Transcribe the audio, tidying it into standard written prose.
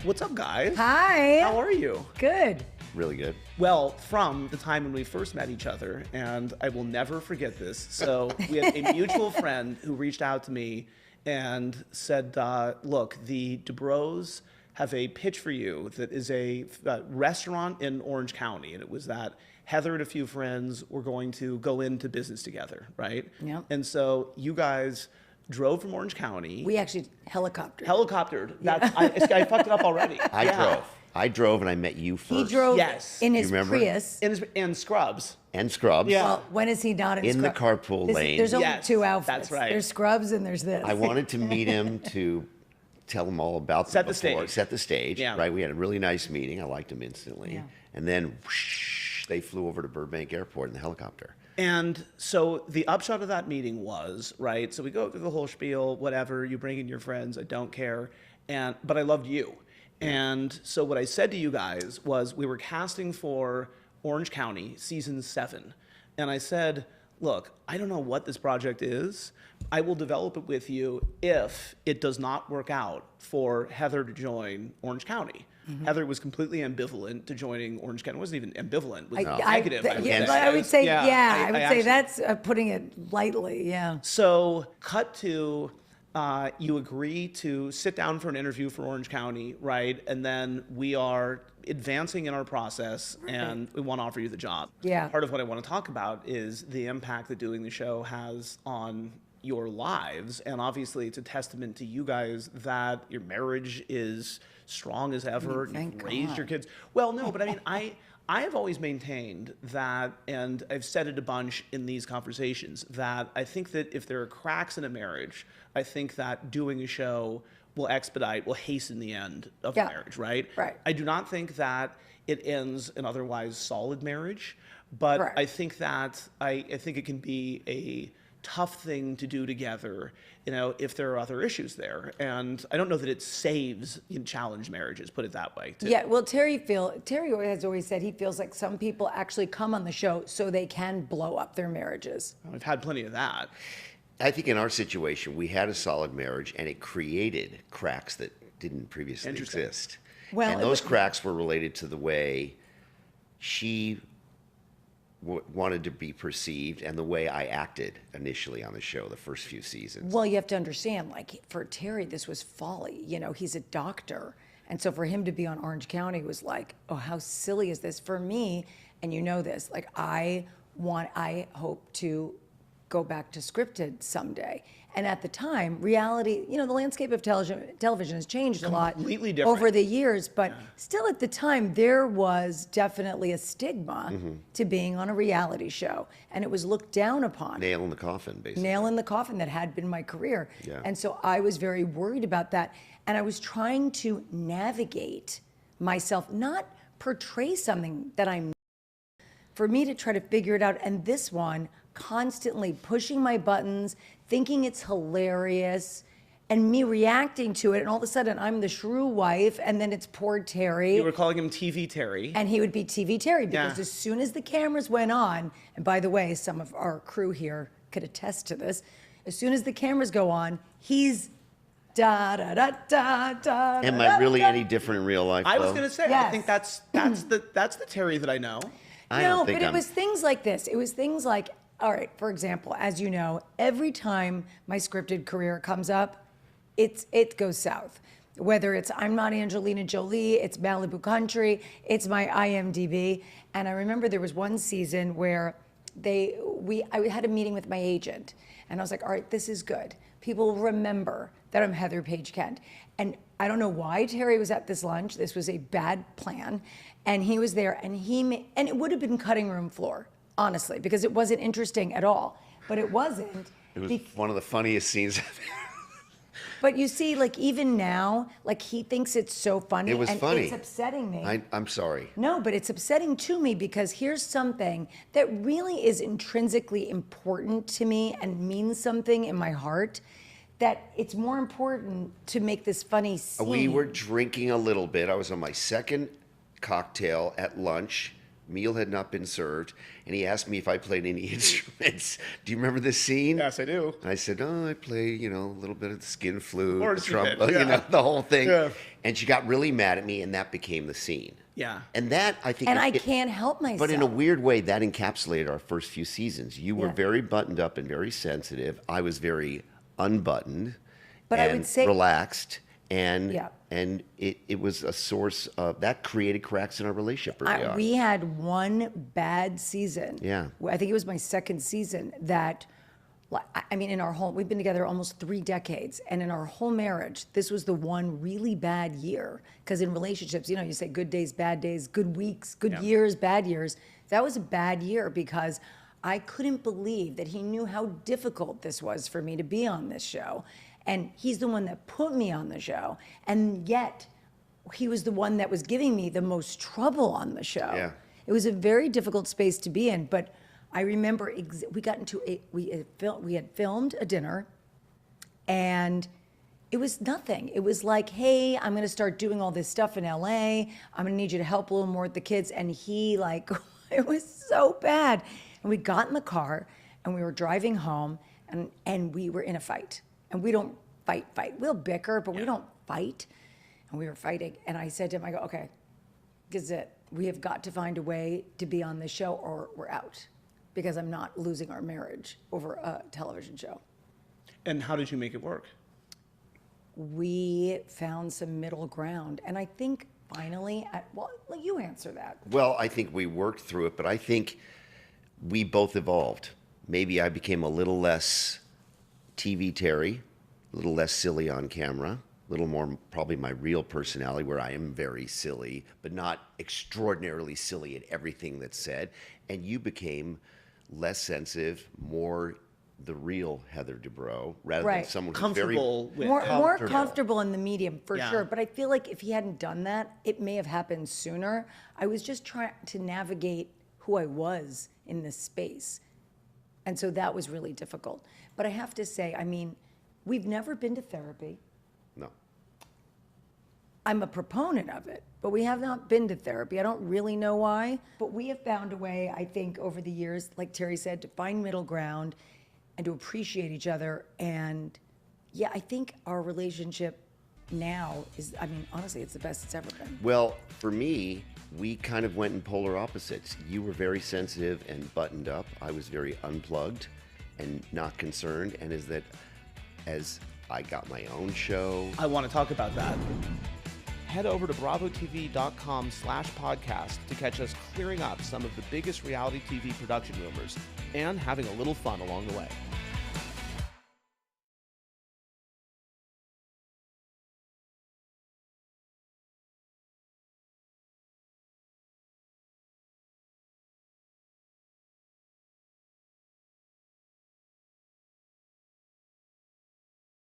What's up, guys? Hi. How are you? Good. Really good. Well, from the time when we first met each other, and I will never forget this. So we had a mutual friend who reached out to me and said, look, the Dubrows have a pitch for you that is a restaurant in Orange County. And it was that Heather and a few friends were going to go into business together, right? Yeah. And so you guys drove from Orange County. We actually helicoptered. That's, I fucked it up already. I drove and I met you first. He drove Yes. in his You remember? Prius. And Scrubs. And Scrubs. Yeah. Well, when is he not in In the Scrubs? carpool lane. There's only Yes, two outfits. that's right. There's Scrubs and there's this. I wanted to meet him to tell him all about Set them the before. stage. Set the stage. Yeah. Right. We had a really nice meeting. I liked him instantly. Yeah. And then whoosh, they flew over to Burbank Airport in the helicopter. And so the upshot of that meeting was, right, so we go through the whole spiel, whatever, you bring in your friends, I don't care, but I loved you. And so what I said to you guys was we were casting for Orange County, season 7. And I said, look, I don't know what this project is. I will develop it with you if it does not work out for Heather to join Orange County. Heather was completely ambivalent to joining Orange County. It wasn't even ambivalent. It was negative. I would say, I would say that's putting it lightly, yeah. So cut to you agree to sit down for an interview for Orange County, right? And then we are advancing in our process and we want to offer you the job. Yeah. Part of what I want to talk about is the impact that doing the show has on your lives. And obviously it's a testament to you guys that your marriage is strong as ever. Thank You've raised God. your kids. Well, no, but I mean, I have always maintained that, and I've said it a bunch in these conversations, that I think that if there are cracks in a marriage, I think that doing a show will hasten the end of the marriage, right? Right. I do not think that it ends an otherwise solid marriage, but Right. I think that I think it can be a tough thing to do together, if there are other issues there. And I don't know that it saves challenged marriages, put it that way. Too. Yeah, well, Terry has always said he feels like some people actually come on the show so they can blow up their marriages. I've had plenty of that. I think in our situation, we had a solid marriage and it created cracks that didn't previously Interesting. exist. Well, and those cracks were related to the way she wanted to be perceived and the way I acted initially on the show, the first few seasons. Well, you have to understand, like, for Terry, this was folly. He's a doctor. And so for him to be on Orange County was like, oh, how silly is this? For me, and you know this, like, I hope to go back to scripted someday. And at the time, reality, the landscape of television has changed a lot Completely different. over the years, but still at the time, there was definitely a stigma to being on a reality show. And it was looked down upon. Nail in the coffin, basically. Nail in the coffin that had been my career. Yeah. And so I was very worried about that. And I was trying to navigate myself, not portray something that I'm not, for me to try to figure it out. And this one, constantly pushing my buttons, thinking it's hilarious, and me reacting to it. And all of a sudden, I'm the shrew wife, and then it's poor Terry. You were calling him TV Terry. And he would be TV Terry because Yeah. as soon as the cameras went on, and by the way, some of our crew here could attest to this, as soon as the cameras go on, he's da da da da da. Am I really any different in real life? I was though? going to say, I Yes. think that's the Terry that I know. I No, don't think but it I'm- was things like this. It was things like, all right, for example, as you know, every time my scripted career comes up, it goes south. Whether it's I'm not Angelina Jolie, it's Malibu Country, it's my IMDb. And I remember there was one season where I had a meeting with my agent, and I was like, all right, this is good. People remember that I'm Heather Page Kent. And I don't know why Terry was at this lunch. This was a bad plan. And he was there, and and it would have been cutting room floor, honestly, because it wasn't interesting at all. But it wasn't. It was one of the funniest scenes. But you see, like, even now, like, he thinks it's so funny. It was and funny. It's upsetting me. I'm sorry. No, but it's upsetting to me because here's something that really is intrinsically important to me and means something in my heart, that it's more important to make this funny scene. We were drinking a little bit. I was on my second cocktail at lunch meal had not been served, and he asked me if I played any instruments. Do you remember this scene? Yes, I do. And I said, "Oh, I play, a little bit of the skin flute, Or the she trumpet, did, yeah. the whole thing." Yeah. And she got really mad at me, and that became the scene. Yeah. And that, I think... And I can't help myself. But in a weird way, that encapsulated our first few seasons. You were Yeah. very buttoned up and very sensitive. I was very unbuttoned But I and would say- relaxed. And Yeah. and it was a source of... That created cracks in our relationship early on. We had one bad season. Yeah. I think it was my second season that, I mean, in our whole, we've been together almost 3 decades. And in our whole marriage, this was the one really bad year. Because in relationships, you say good days, bad days, good weeks, good years, bad years. That was a bad year because I couldn't believe that he knew how difficult this was for me to be on this show. And he's the one that put me on the show. And yet, he was the one that was giving me the most trouble on the show. Yeah. It was a very difficult space to be in. But I remember we got into we had filmed a dinner, and it was nothing. It was like, hey, I'm going to start doing all this stuff in LA. I'm going to need you to help a little more with the kids. And he it was so bad. And we got in the car, and we were driving home, and we were in a fight. And we don't fight. We'll bicker, but we don't fight. And we were fighting. And I said to him, I go, okay, this is it. We have got to find a way to be on this show or we're out. Because I'm not losing our marriage over a television show. And how did you make it work? We found some middle ground. And I think finally, you answer that. Well, I think we worked through it, but I think we both evolved. Maybe I became a little less TV Terry, a little less silly on camera, a little more probably my real personality where I am very silly, but not extraordinarily silly at everything that's said. And you became less sensitive, more the real Heather Dubrow, rather than someone who's Comfortable with More comfortable in the medium, for Yeah. sure. But I feel like if he hadn't done that, it may have happened sooner. I was just trying to navigate who I was in this space. And so that was really difficult. But I have to say, I mean, we've never been to therapy. No. I'm a proponent of it, but we have not been to therapy. I don't really know why, but we have found a way, I think, over the years, like Terry said, to find middle ground and to appreciate each other. And yeah, I think our relationship now is, I mean, honestly, it's the best it's ever been. Well, for me, we kind of went in polar opposites. You were very sensitive and buttoned up. I was very unplugged and not concerned. And as I got my own show. I want to talk about that. Head over to bravotv.com/podcast to catch us clearing up some of the biggest reality TV production rumors and having a little fun along the way.